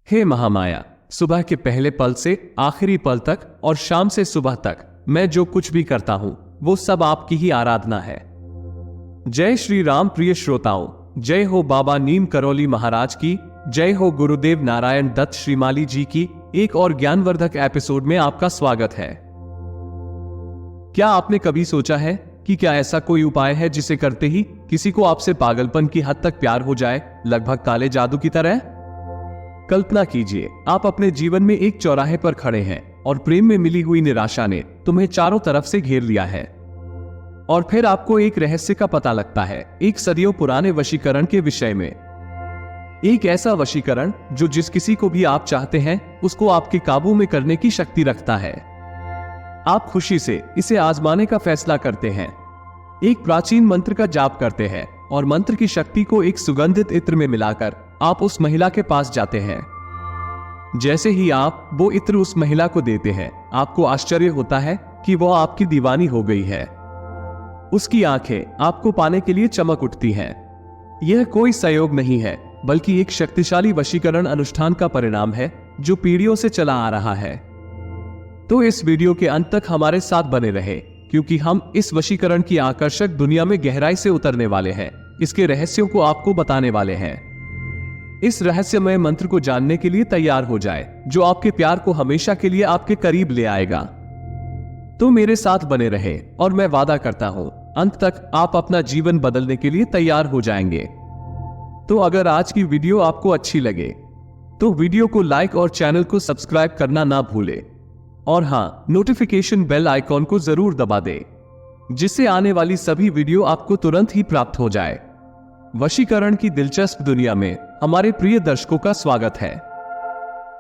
हे महामाया, सुबह के पहले पल से आखिरी पल तक और शाम से सुबह तक मैं जो कुछ भी करता हूं वो सब आपकी ही आराधना है। जय श्री राम। प्रिय श्रोताओं, जय हो बाबा नीम करौली महाराज की, जय हो गुरुदेव नारायण दत्त श्रीमाली जी की। एक और ज्ञानवर्धक एपिसोड में आपका स्वागत है। क्या आपने कभी सोचा है कि क्या ऐसा कोई उपाय है जिसे करते ही किसी को आपसे पागलपन की हद तक प्यार हो जाए, लगभग काले जादू की तरह? कल्पना कीजिए, आप अपने जीवन में एक चौराहे पर खड़े हैं और प्रेम में मिली हुई निराशा ने तुम्हें चारों तरफ से घेर लिया है। और फिर आपको एक रहस्य का पता लगता है, एक सदियों पुराने वशीकरण के विषय में। एक ऐसा वशीकरण जो जिस किसी को भी आप चाहते हैं उसको आपके काबू में करने की शक्ति रखता है। आप खुशी से इसे आजमाने का फैसला करते हैं। एक प्राचीन मंत्र का जाप करते हैं और मंत्र की शक्ति को एक सुगंधित इत्र में मिलाकर आप उस महिला के पास जाते हैं। जैसे ही आप वो इत्र उस महिला को देते हैं, आपको आश्चर्य होता है कि वो आपकी दीवानी हो गई है। उसकी आंखें आपको पाने के लिए चमक उठती हैं। यह कोई संयोग नहीं है, बल्कि एक शक्तिशाली वशीकरण अनुष्ठान का परिणाम है जो पीढ़ियों से चला आ रहा है। तो इस वीडियो के अंत तक हमारे साथ बने रहे, क्योंकि हम इस वशीकरण की आकर्षक दुनिया में गहराई से उतरने वाले हैं। इसके रहस्यों को आपको बताने वाले हैं। इस रहस्यमय मंत्र को जानने के लिए तैयार हो जाए, जो आपके प्यार को हमेशा के लिए आपके करीब ले आएगा। तो मेरे साथ बने रहे और मैं वादा करता हूं, अंत तक आप अपना जीवन बदलने के लिए तैयार हो जाएंगे। तो अगर आज की वीडियो आपको अच्छी लगे तो वीडियो को लाइक और चैनल को सब्सक्राइब करना ना भूले। और हाँ, नोटिफिकेशन बेल आइकॉन को जरूर दबा दे, जिससे आने वाली सभी वीडियो आपको तुरंत ही प्राप्त हो जाए। वशीकरण की दिलचस्प दुनिया में हमारे प्रिय दर्शकों का स्वागत है।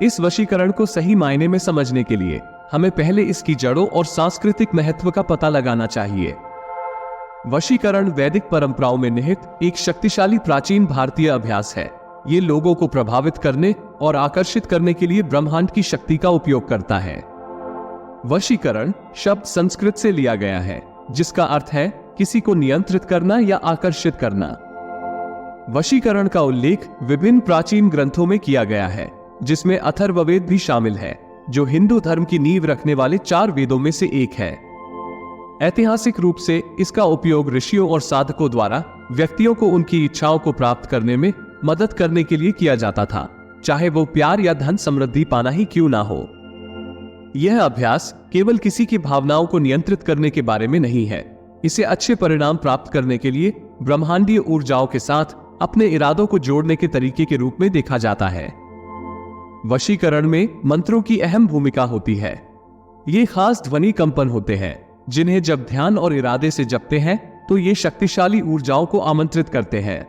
इस वशीकरण को सही मायने में समझने के लिए हमें पहले इसकी जड़ों और सांस्कृतिक महत्व का पता लगाना चाहिए। वशीकरण वैदिक परंपराओं में निहित एक शक्तिशाली प्राचीन भारतीय अभ्यास है। ये लोगों को प्रभावित करने और आकर्षित करने के लिए ब्रह्मांड की शक्ति का उपयोग करता है। वशीकरण शब्द संस्कृत से लिया गया है, जिसका अर्थ है किसी को नियंत्रित करना या आकर्षित करना। वशीकरण का उल्लेख विभिन्न प्राचीन ग्रंथों में किया गया है, जिसमें अथर्ववेद भी शामिल है, जो हिंदू धर्म की नींव रखने वाले 4 वेदों में से एक है। ऐतिहासिक रूप से इसका उपयोग ऋषियों और साधकों द्वारा व्यक्तियों को उनकी इच्छाओं को प्राप्त करने में मदद करने के लिए किया जाता था, चाहे वो प्यार या धन समृद्धि पाना ही क्यों ना हो। यह अभ्यास केवल किसी की भावनाओं को नियंत्रित करने के बारे में नहीं है। इसे अच्छे परिणाम प्राप्त करने के लिए ब्रह्मांडीय ऊर्जाओं के साथ अपने इरादों को जोड़ने के तरीके के रूप में देखा जाता है। वशीकरण में मंत्रों की अहम भूमिका होती है। ये खास ध्वनि कंपन होते हैं, जिन्हें जब ध्यान और इरादे से जपते हैं तो ये शक्तिशाली ऊर्जाओं को आमंत्रित करते हैं।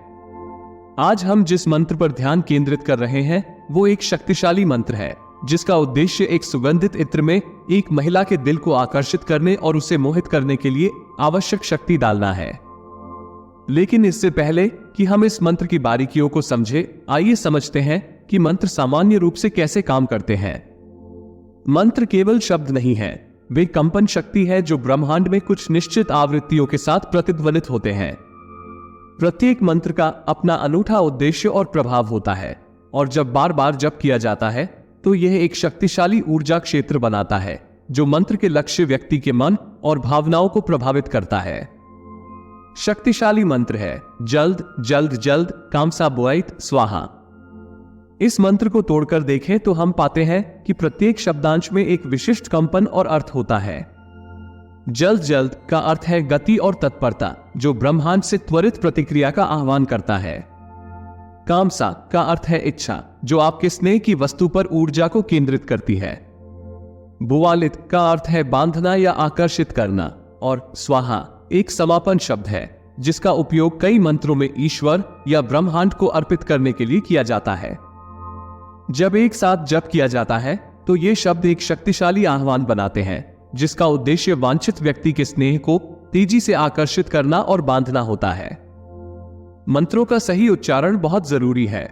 आज हम जिस मंत्र पर ध्यान केंद्रित कर रहे हैं वो एक शक्तिशाली मंत्र है, जिसका उद्देश्य एक सुगंधित इत्र में एक महिला के दिल को आकर्षित करने और उसे मोहित करने के लिए आवश्यक शक्ति डालना है। लेकिन इससे पहले कि हम इस मंत्र की बारीकियों को समझे, आइए समझते हैं कि मंत्र सामान्य रूप से कैसे काम करते हैं। मंत्र केवल शब्द नहीं है, वे कंपन शक्ति है जो ब्रह्मांड में कुछ निश्चित आवृत्तियों के साथ प्रतिध्वनित होते हैं। प्रत्येक मंत्र का अपना अनूठा उद्देश्य और प्रभाव होता है, और जब बार बार जप किया जाता है तो यह एक शक्तिशाली ऊर्जा क्षेत्र बनाता है, जो मंत्र के लक्ष्य व्यक्ति के मन और भावनाओं को प्रभावित करता है। शक्तिशाली मंत्र है जल्द जल्द जल्द कामसा बुआइत स्वाहा। इस मंत्र को तोड़कर देखें तो हम पाते हैं कि प्रत्येक शब्दांश में एक विशिष्ट कंपन और अर्थ होता है। जल्द जल्द का अर्थ है गति और तत्परता, जो ब्रह्मांड से त्वरित प्रतिक्रिया का आह्वान करता है। कामसा का अर्थ है इच्छा, जो आपके स्नेह की वस्तु पर ऊर्जा को केंद्रित करती है। बुआलित का अर्थ है बांधना या आकर्षित करना। और स्वाहा एक समापन शब्द है, जिसका उपयोग कई मंत्रों में ईश्वर या ब्रह्मांड को अर्पित करने के लिए किया जाता है। जब एक साथ जप किया जाता है तो ये शब्द एक शक्तिशाली आह्वान बनाते हैं, जिसका उद्देश्य वांछित व्यक्ति के स्नेह को तेजी से आकर्षित करना और बांधना होता है। मंत्रों का सही उच्चारण बहुत जरूरी है।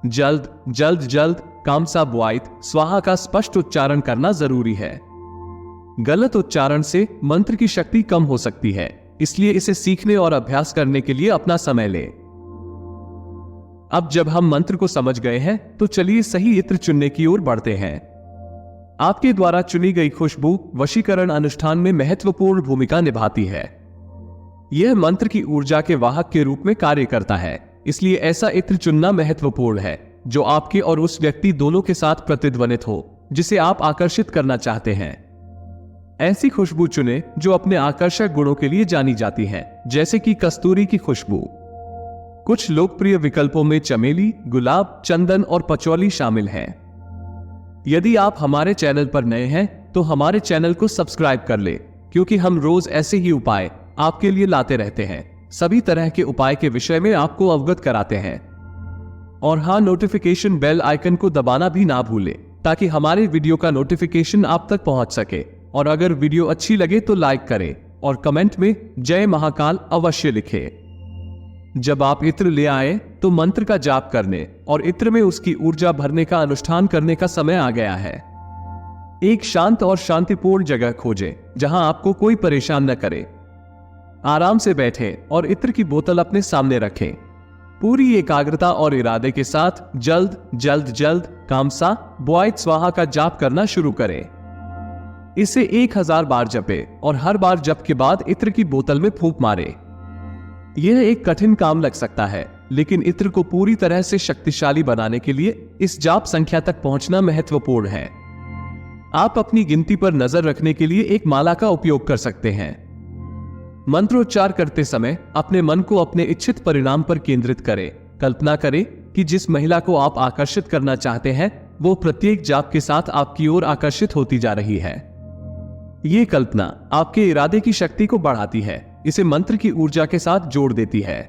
जल्द जल्द जल्द कामसा बुआइत स्वाहा का स्पष्ट उच्चारण करना जरूरी है। गलत उच्चारण से मंत्र की शक्ति कम हो सकती है, इसलिए इसे सीखने और अभ्यास करने के लिए अपना समय लें। अब जब हम मंत्र को समझ गए हैं तो चलिए सही इत्र चुनने की ओर बढ़ते हैं। आपके द्वारा चुनी गई खुशबू वशीकरण अनुष्ठान में महत्वपूर्ण भूमिका निभाती है। यह मंत्र की ऊर्जा के वाहक के रूप में कार्य करता है, इसलिए ऐसा इत्र चुनना महत्वपूर्ण है जो आपके और उस व्यक्ति दोनों के साथ प्रतिध्वनित हो जिसे आप आकर्षित करना चाहते हैं। ऐसी खुशबू चुनें जो अपने आकर्षक गुणों के लिए जानी जाती है, जैसे कि कस्तूरी की खुशबू। कुछ लोकप्रिय विकल्पों में चमेली, गुलाब, चंदन और पचौली शामिल हैं। यदि आप हमारे चैनल पर नए हैं तो हमारे चैनल को सब्सक्राइब कर ले, क्योंकि हम रोज ऐसे ही उपाय आपके लिए लाते रहते हैं। सभी तरह के उपाय के विषय में आपको अवगत कराते हैं। और हाँ, नोटिफिकेशन बेल आइकन को दबाना भी ना भूलें ताकि हमारे वीडियो का नोटिफिकेशन आप तक पहुंच सके। और अगर वीडियो अच्छी लगे तो लाइक करें और कमेंट में जय महाकाल अवश्य लिखें। जब आप इत्र ले आए तो मंत्र का जाप करने और इत्र में उसकी ऊर्जा भरने का अनुष्ठान करने का समय आ गया है। एक शांत और शांतिपूर्ण जगह खोजें जहां आपको कोई परेशान न करे। आराम से बैठें और इत्र की बोतल अपने सामने रखें। पूरी एकाग्रता और इरादे के साथ जल्द जल्द जल्द कामसा बॉयत स्वाहा का जाप करना शुरू करें। इसे 1000 बार जपें और हर बार जप के बाद इत्र की बोतल में फूंक मारें। यह एक कठिन काम लग सकता है, लेकिन इत्र को पूरी तरह से शक्तिशाली बनाने के लिए इस जाप संख्या तक पहुंचना महत्वपूर्ण है। आप अपनी गिनती पर नजर रखने के लिए एक माला का उपयोग कर सकते हैं। मंत्रोच्चार करते समय अपने मन को अपने इच्छित परिणाम पर केंद्रित करें। कल्पना करें कि जिस महिला को आप आकर्षित करना चाहते हैं वो प्रत्येक जाप के साथ आपकी ओर आकर्षित होती जा रही है। ये कल्पना आपके इरादे की शक्ति को बढ़ाती है, इसे मंत्र की ऊर्जा के साथ जोड़ देती है।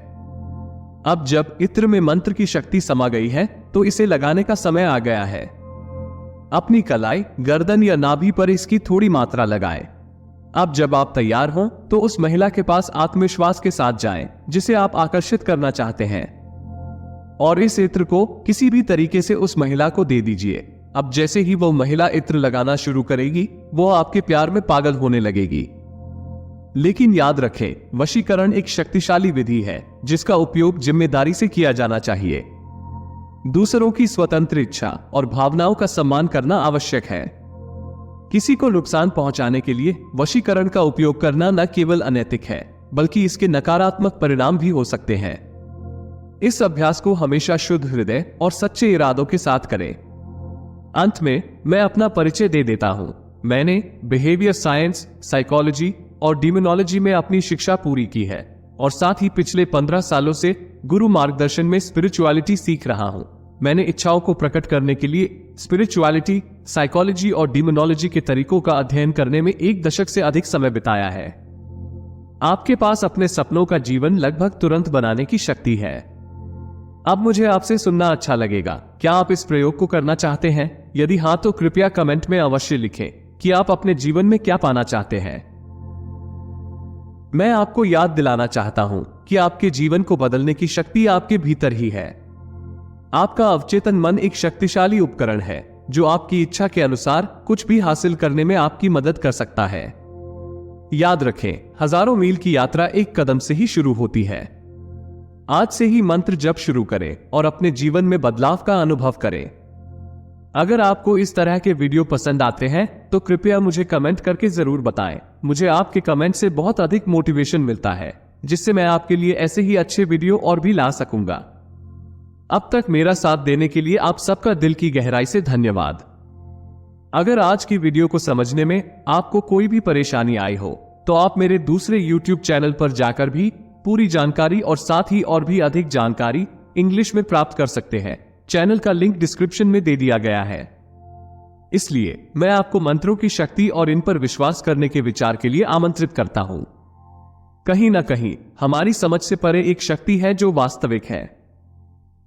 अब जब इत्र में मंत्र की शक्ति समा गई है तो इसे लगाने का समय आ गया है। अपनी कलाई, गर्दन या नाभि पर इसकी थोड़ी मात्रा लगाएं। अब जब आप तैयार हों तो उस महिला के पास आत्मविश्वास के साथ जाएं जिसे आप आकर्षित करना चाहते हैं, और इस इत्र को किसी भी तरीके से उस महिला को दे दीजिए। अब जैसे ही वो महिला इत्र लगाना शुरू करेगी वो आपके प्यार में पागल होने लगेगी। लेकिन याद रखें, वशीकरण एक शक्तिशाली विधि है जिसका उपयोग जिम्मेदारी से किया जाना चाहिए। दूसरों की स्वतंत्र इच्छा और भावनाओं का सम्मान करना आवश्यक है। किसी को नुकसान पहुंचाने के लिए वशीकरण का उपयोग करना न केवल अनैतिक है बल्कि इसके नकारात्मक परिणाम भी हो सकते हैं। इस अभ्यास को हमेशा शुद्ध हृदय और सच्चे इरादों के साथ करें। अंत में मैं अपना परिचय दे देता हूं। मैंने बिहेवियर साइंस, साइकोलॉजी और डिमोनोलॉजी में अपनी शिक्षा पूरी की है और साथ ही पिछले 15 सालों से गुरु मार्गदर्शन में स्पिरिचुअलिटी सीख रहा हूं। मैंने इच्छाओं को प्रकट करने के लिए स्पिरिचुअलिटी, साइकोलॉजी और डिमोनोलॉजी के तरीकों का अध्ययन करने में 1 दशक से अधिक समय बिताया है। आपके पास अपने सपनों का जीवन लगभग तुरंत बनाने की शक्ति है। अब मुझे आपसे सुनना अच्छा लगेगा। क्या आप इस प्रयोग को करना चाहते हैं? यदि हां तो कृपया कमेंट में अवश्य लिखें कि आप अपने जीवन में क्या पाना चाहते हैं। मैं आपको याद दिलाना चाहता हूं कि आपके जीवन को बदलने की शक्ति आपके भीतर ही है। आपका अवचेतन मन एक शक्तिशाली उपकरण है जो आपकी इच्छा के अनुसार कुछ भी हासिल करने में आपकी मदद कर सकता है। याद रखें, हजारों मील की यात्रा एक कदम से ही शुरू होती है। आज से ही मंत्र जप शुरू करें और अपने जीवन में बदलाव का अनुभव करें। अगर आपको इस तरह के वीडियो पसंद आते हैं तो कृपया मुझे कमेंट करके जरूर बताएं। मुझे आपके कमेंट से बहुत अधिक मोटिवेशन मिलता है, जिससे मैं आपके लिए ऐसे ही अच्छे वीडियो और भी ला सकूंगा। अब तक मेरा साथ देने के लिए आप सबका दिल की गहराई से धन्यवाद। अगर आज की वीडियो को समझने में आपको कोई भी परेशानी आई हो तो आप मेरे दूसरे YouTube चैनल पर जाकर भी पूरी जानकारी और साथ ही और भी अधिक जानकारी इंग्लिश में प्राप्त कर सकते हैं। चैनल का लिंक डिस्क्रिप्शन में दे दिया गया है। इसलिए मैं आपको मंत्रों की शक्ति और इन पर विश्वास करने के विचार के लिए आमंत्रित करता हूं। कहीं ना कहीं हमारी समझ से परे एक शक्ति है जो वास्तविक है।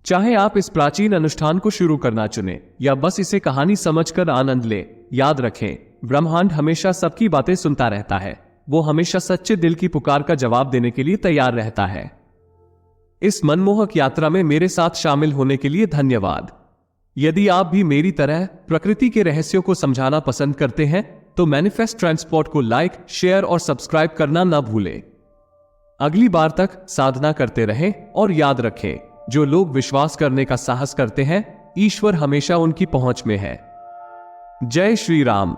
चाहे आप इस प्राचीन अनुष्ठान को शुरू करना चुने या बस इसे कहानी समझकर आनंद लें, याद रखें, ब्रह्मांड हमेशा सबकी बातें सुनता रहता है। वो हमेशा सच्चे दिल की पुकार का जवाब देने के लिए तैयार रहता है। इस मनमोहक यात्रा में मेरे साथ शामिल होने के लिए धन्यवाद। यदि आप भी मेरी तरह प्रकृति के रहस्यों को समझाना पसंद करते हैं तो मैनिफेस्ट ट्रांसपोर्ट को लाइक, शेयर और सब्सक्राइब करना न भूलें। अगली बार तक साधना करते रहें और याद रखें, जो लोग विश्वास करने का साहस करते हैं, ईश्वर हमेशा उनकी पहुंच में है। जय श्री राम।